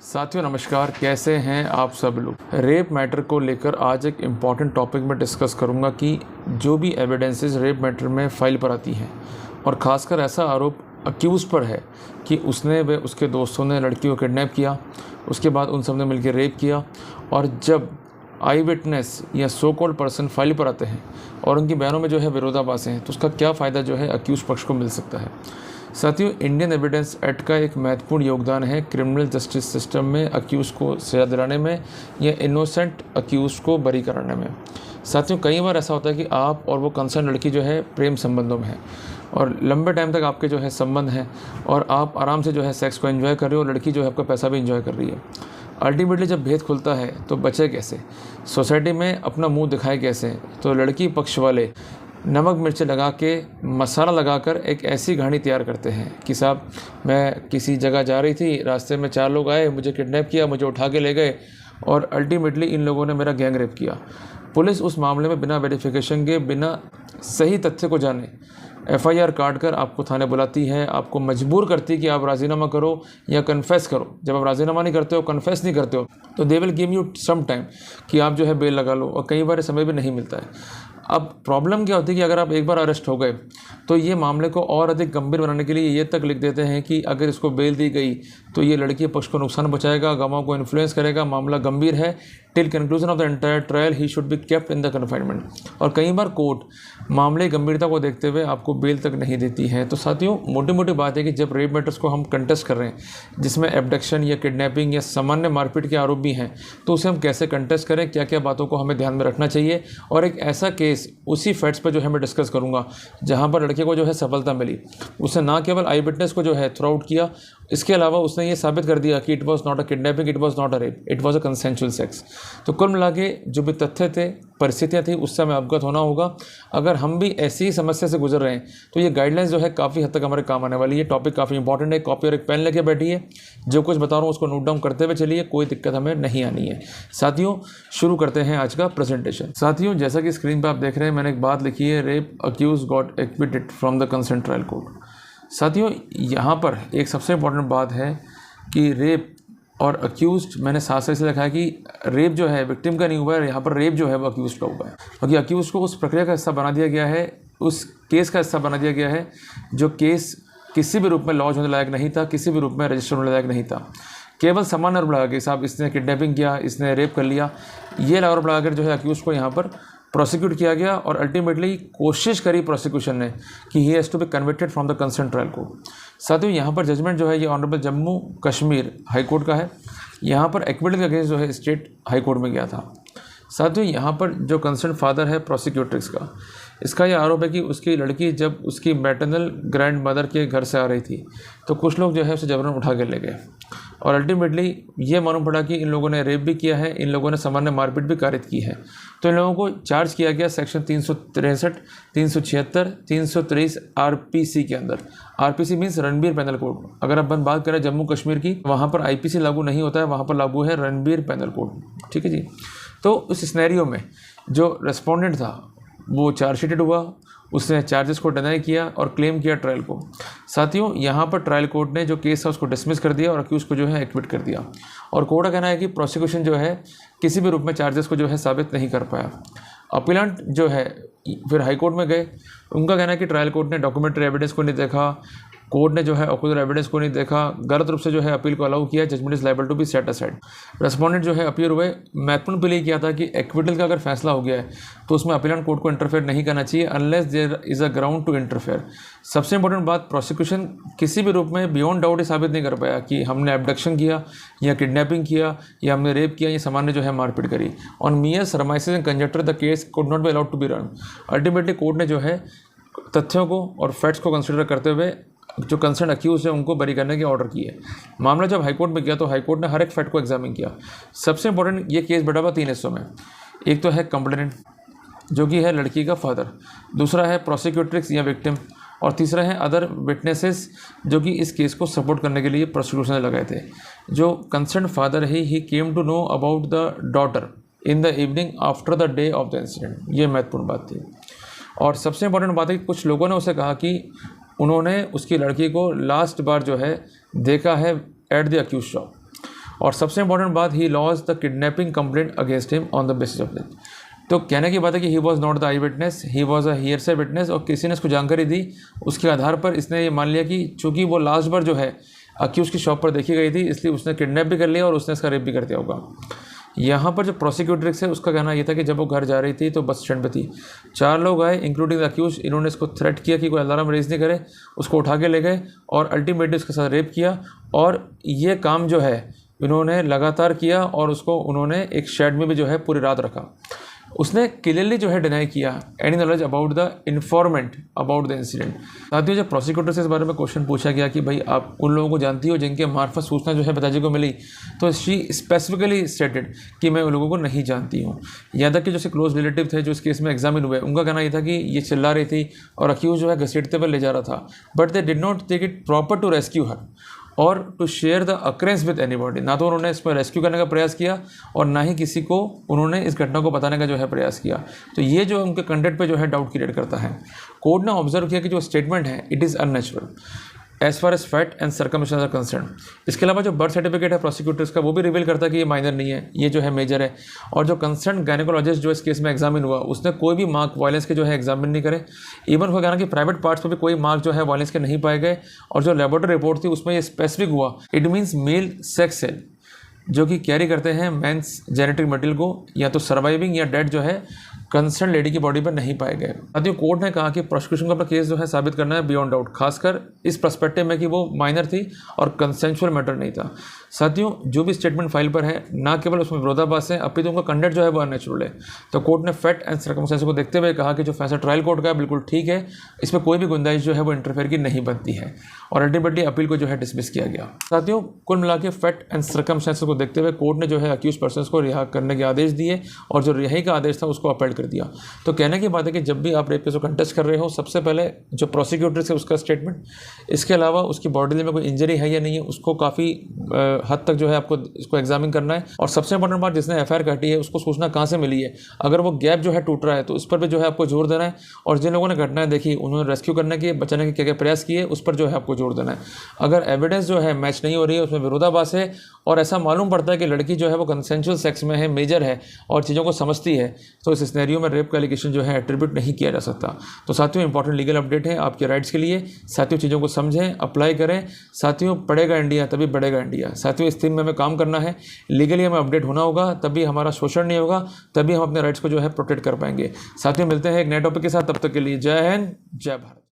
साथियों नमस्कार, कैसे हैं आप सब लोग। रेप मैटर को लेकर आज एक इम्पॉर्टेंट टॉपिक में डिस्कस करूंगा कि जो भी एविडेंसेस रेप मैटर में फाइल पर आती हैं और ख़ासकर ऐसा आरोप अक्यूज़ पर है कि उसने व उसके दोस्तों ने लड़की को किडनैप किया, उसके बाद उन सब ने मिलकर रेप किया। और जब आई विटनेस या सो कॉल्ड पर्सन फाइल पर आते हैं और उनकी बयानों में जो है विरोधाभास हैं, तो उसका क्या फ़ायदा जो है अक्यूज़ पक्ष को मिल सकता है। साथियों, इंडियन एविडेंस एक्ट का एक महत्वपूर्ण योगदान है क्रिमिनल जस्टिस सिस्टम में अक्यूज़ को सजा दिलाने में या इनोसेंट अक्यूज़ को बरी कराने में। साथियों, कई बार ऐसा होता है कि आप और वो कंसर्न लड़की जो है प्रेम संबंधों में है और लंबे टाइम तक आपके जो है संबंध हैं और आप आराम से जो है सेक्स को एंजॉय कर रहे हो, लड़की जो है आपका पैसा भी एंजॉय कर रही है। अल्टीमेटली जब भेद खुलता है तो बचे कैसे, सोसाइटी में अपना मुंह दिखाए कैसे। तो लड़की पक्ष वाले नमक मिर्च लगा के मसाला लगाकर एक ऐसी कहानी तैयार करते हैं कि साहब मैं किसी जगह जा रही थी, रास्ते में 4 लोग आए, मुझे किडनैप किया, मुझे उठा के ले गए और अल्टीमेटली इन लोगों ने मेरा गैंग रेप किया। पुलिस उस मामले में बिना वेरिफिकेशन के, बिना सही तथ्य को जाने FIR काट कर आपको थाने बुलाती है, आपको मजबूर करती है कि आप राज़ीनामा करो या कन्फेस करो। जब आप राज़ीनामा नहीं करते हो, कन्फेस नहीं करते हो, तो they will give you some time कि आप जो है बेल लगा लो, और कई बार समय भी नहीं मिलता है। अब प्रॉब्लम क्या होती है कि अगर आप एक बार अरेस्ट हो गए तो ये मामले को और अधिक गंभीर बनाने के लिए ये तक लिख देते हैं कि अगर इसको बेल दी गई तो ये लड़की पक्ष को नुकसान पहुंचाएगा, गवाहों को इन्फ्लुएंस करेगा, मामला गंभीर है, till conclusion of the entire trial he should be kept in the confinement. और कई बार कोर्ट मामले गंभीरता को देखते हुए आपको बेल तक नहीं देती है। तो साथियों, मोटी मोटी बात है कि जब रेप मैटर्स को हम कंटेस्ट कर रहे हैं जिसमें एब्डक्शन या किडनैपिंग या सामान्य मारपीट के आरोप भी हैं, तो उसे हम कैसे कंटेस्ट करें, क्या क्या बातों को हमें ध्यान में रखना चाहिए। और एक ऐसा केस उसी फैक्ट्स पर जो है मैं डिस्कस करूंगा जहां पर लड़के को जो है सफलता मिली। उसने ना केवल आई विटनेस को जो है थ्रो आउट किया, इसके अलावा उसने ये साबित कर दिया कि it was not a kidnapping, it was not a rape, it was a consensual sex. तो कुल मिला के जो भी तथ्य थे, परिस्थितियाँ थी, उससे हमें अवगत होना होगा। अगर हम भी ऐसी ही समस्या से गुजर रहे हैं तो ये गाइडलाइंस जो है काफ़ी हद तक हमारे काम आने वाली है। टॉपिक काफ़ी इंपॉर्टेंट है। कॉपी और एक पेन लेके बैठिए, जो कुछ बता रहा हूँ उसको नोट डाउन करते हुए चलिए, कोई दिक्कत हमें नहीं आनी है। साथियों, शुरू करते हैं आज का प्रेजेंटेशन। साथियों, जैसा कि स्क्रीन पर आप देख रहे हैं, मैंने एक बात लिखी है, rape accused got acquitted from the consent trial court. साथियों, यहाँ पर एक सबसे इंपॉर्टेंट बात है कि रेप और अक्यूज्ड, मैंने साथ साथ से लिखा है कि रेप जो है विक्टिम का नहीं हुआ है, यहाँ पर रेप जो है वो अक्यूज्ड का हुआ है, क्योंकि अक्यूज्ड को उस प्रक्रिया का हिस्सा बना दिया गया है, उस केस का हिस्सा बना दिया गया है जो केस किसी भी रूप में लॉन्च होने लायक नहीं था, किसी भी रूप में रजिस्टर होने लायक नहीं था। केवल सामान्य आरोप लगा के साहब इसने किडनैपिंग किया, इसने रेप कर लिया, ये आरोप लगाकर जो है अक्यूज्ड को यहाँ पर प्रोसिक्यूट किया गया और अल्टीमेटली कोशिश करी प्रोसिक्यूशन ने कि he has to be convicted from the consent trial court. साथियों, यहाँ पर जजमेंट जो है ये honourable Jammu Kashmir high court का है। यहाँ पर एक्विटल का केस जो है स्टेट हाई कोर्ट में गया था। साथियों, यहाँ पर जो कंसर्न फादर है प्रोसिक्यूट्रिक्स का, इसका यह आरोप है कि उसकी लड़की जब उसकी मैटरनल ग्रैंड मदर के घर से आ रही थी तो कुछ लोग जो है उसे जबरन उठा के ले गए और अल्टीमेटली ये मालूम पड़ा कि इन लोगों ने रेप भी किया है, इन लोगों ने सामान्य मारपीट भी कारित की है। तो इन लोगों को चार्ज किया गया सेक्शन 363, 376, 323 RPC के अंदर। RPC means Ranbir penal code. अगर अपन बात करें जम्मू कश्मीर की, वहाँ पर IPC लागू नहीं होता है, वहाँ पर लागू है रणबीर पेनल कोड। ठीक है जी। तो उस सिनेरियो में जो रेस्पोंडेंट था वो चार्जशीटेड हुआ, उसने चार्जेस को डिनाई किया और क्लेम किया ट्रायल को। साथियों, यहाँ पर ट्रायल कोर्ट ने जो केस था उसको डिसमिस कर दिया और अक्यूज को जो है एक्विट कर दिया। और कोर्ट का कहना है कि प्रोसिक्यूशन जो है किसी भी रूप में चार्जेस को जो है साबित नहीं कर पाया। अपीलेंट जो है फिर हाई कोर्ट में गए, उनका कहना है कि ट्रायल कोर्ट ने डॉक्यूमेंट्री एविडेंस को नहीं देखा, कोर्ट ने जो है ऑक्यूजर एविडेंस को नहीं देखा, गलत रूप से जो है अपील को अलाउ किया, judgment is liable to be set aside. Respondent जो है अपीयर हुए, महत्वपूर्ण प्ले किया था कि एक्विटल का अगर फैसला हो गया है तो उसमें अपीलेंट कोर्ट को इंटरफेयर नहीं करना चाहिए unless there is a ground to interfere. सबसे इंपॉर्टेंट बात, प्रोसिक्यूशन किसी भी रूप में बियॉन्ड डाउट साबित नहीं कर पाया कि हमने एब्डक्शन किया या किडनैपिंग किया या हमने रेप किया या सामान्य जो है मारपीट करी। On mere surmises and conjecture the case could not be allowed to be run. Ultimately court ने जो है तथ्यों को और फैक्ट्स को कंसिडर करते हुए जो कंसर्न अक्यूज है उनको बरी करने की ऑर्डर की है। मामला जब हाईकोर्ट में गया तो हाईकोर्ट ने हर एक फैक्ट को एग्जामिन किया। सबसे इंपॉर्टेंट, ये केस बटा हुआ 3 हिस्सों में। एक तो है कंप्लेनेंट जो कि है लड़की का फादर, दूसरा है प्रोसिक्यूट्रिक्स या विक्टिम, और तीसरा है अदर विटनेसेस जो कि इस केस को सपोर्ट करने के लिए प्रोसिक्यूशन ने लगाए थे। जो कंसर्न फादर है, he came to know about the daughter in the evening after the day of the incident. ये महत्वपूर्ण बात थी। और सबसे इंपॉर्टेंट बात है कि कुछ लोगों ने उसे कहा कि उन्होंने उसकी लड़की को लास्ट बार जो है देखा है एट द अक्यूज शॉप। और सबसे इंपॉर्टेंट बात, he lodges the kidnapping complaint against him on the basis of that. तो कहने की बात है कि he was not the eye witness, he was a hearsay witness, और किसी ने इसको जानकारी दी, उसके आधार पर इसने ये मान लिया कि चूंकि वो लास्ट बार जो है अक्यूज की शॉप पर देखी गई थी, इसलिए उसने किडनैप भी कर लिया और उसने इसका रेप भी कर दिया होगा। यहाँ पर जो प्रोसिक्यूट्रिक्स है उसका कहना ये था कि जब वो घर जा रही थी तो बस स्टैंड पे थी, 4 लोग आए इंक्लूडिंग द अक्यूज, इन्होंने इसको थ्रेट किया कि कोई अलार्म रेज नहीं करे, उसको उठा के ले गए और अल्टीमेटली उसके साथ रेप किया। और ये काम जो है इन्होंने लगातार किया और उसको उन्होंने एक शेड में भी जो है पूरी रात रखा। उसने क्लियरली जो है डिनाई किया any knowledge about the informant about the incident. साथियों, जब प्रोसिक्यूटर से इस बारे में क्वेश्चन पूछा गया कि भाई आप उन लोगों को जानती हो जिनके मार्फत सूचना जो है पिताजी को मिली, तो शी स्पेसिफिकली स्टेटेड कि मैं उन लोगों को नहीं जानती हूँ। यहाँ तक कि जो क्लोज रिलेटिव थे जो इस केस में एग्जामिन हुए, उनका कहना यह था कि ये चिल्ला रही थी और अक्यूज जो है घसीटते हुए ले जा रहा था, but they did not take it proper to rescue her और to share the occurrence with anybody. ना तो उन्होंने इसमें रेस्क्यू करने का प्रयास किया और ना ही किसी को उन्होंने इस घटना को बताने का जो है प्रयास किया। तो ये जो उनके कंडक्ट पे जो है डाउट क्रिएट करता है। कोर्ट ने ऑब्जर्व किया कि जो स्टेटमेंट है it is unnatural as far as fact and circumstances are concern. इसके अलावा जो बर्थ सर्टिफिकेट है प्रोसिक्यूटर्स का, वो भी रिवील करता है कि ये माइनर नहीं है, ये जो है मेजर है। और जो कंसर्न गायनेकोलॉजिस्ट जो इस केस में एग्जामिन हुआ, उसने कोई भी मार्क वायलेंस के जो है एग्जामिन नहीं करे। इवन वो कहना कि प्राइवेट पार्ट्स पर भी कोई मार्क जो है वायलेंस के नहीं पाए गए। और जो लेबोरेटरी रिपोर्ट थी उसमें ये स्पेसिफिक हुआ, it means male sex cell जो कि कैरी करते हैं मेंस जेनेटिक मटेरियल को, या तो सर्वाइविंग या डेड जो है कंसर्न लेडी की बॉडी पर नहीं पाए गए। साथियों, कोर्ट ने कहा कि प्रोसिक्यूशन को अपना केस जो है साबित करना है बियॉन्ड डाउट, खासकर इस पर्सपेक्टिव में कि वो माइनर थी और कंसेंशुअल मैटर नहीं था। साथियों, जो भी स्टेटमेंट फाइल पर है ना केवल उसमें विरोधाभास है, अपितु उनका कंडक्ट जो है वो अननेचुरल है। तो कोर्ट ने फैक्ट एंड सर्कमस्टेंसेस को देखते हुए कहा कि जो फैसला ट्रायल कोर्ट का है बिल्कुल ठीक है, इसमें कोई भी गुंजाइश जो है वो इंटरफेयर की नहीं बनती है और अल्टीमेटली अपील को जो है डिसमिस किया गया। साथियों, कुल मिला के फैक्ट एंड सर्कमस्टेंसेस को देखते हुए कोर्ट ने जो है अक्यूज पर्सन को रिहा करने के आदेश दिए और जो रिहाई का आदेश था उसको अपील कर दिया। तो कहने की बात है कि जब भी आप रेप केस को कंटेस्ट कर रहे हो, सबसे पहले जो प्रोसिक्यूटर है उसका स्टेटमेंट, इसके अलावा उसकी बॉडी में कोई इंजरी है या नहीं है उसको काफ़ी हद तक जो है आपको इसको एग्जामिन करना है। और सबसे इंपॉर्टेंट बात, जिसने एफआईआर काटी है उसको सूचना कहाँ से मिली है, अगर वो गैप जो है टूट रहा है तो उस पर भी जो है आपको जोर देना है। और जिन लोगों ने घटनाएं देखी, उन्होंने रेस्क्यू करने के बचाने के क्या क्या प्रयास किए, उस पर जो है आपको जोर देना है। अगर एविडेंस जो है मैच नहीं हो रही है, उसमें विरोधाभास है और ऐसा मालूम पड़ता है कि लड़की जो है वो कंसेंशुअल सेक्स में है, मेजर है और चीज़ों को समझती है, तो इस सिनेरियो में रेप का एलिगेशन जो है एट्रीब्यूट नहीं किया जा सकता। तो साथियों, इंपॉर्टेंट लीगल अपडेट है आपके राइट्स के लिए। साथियों, चीज़ों को समझें, अप्लाई करें। साथियों, पढ़ेगा इंडिया तभी बढ़ेगा इंडिया। साथियों, इस थीम में हमें काम करना है, लीगली हमें अपडेट होना होगा, तभी हमारा शोषण नहीं होगा, तभी हम अपने राइट्स को जो है प्रोटेक्ट कर पाएंगे। साथियों, मिलते हैं एक नए टॉपिक के साथ, तब तक के लिए जय हिंद, जय भारत।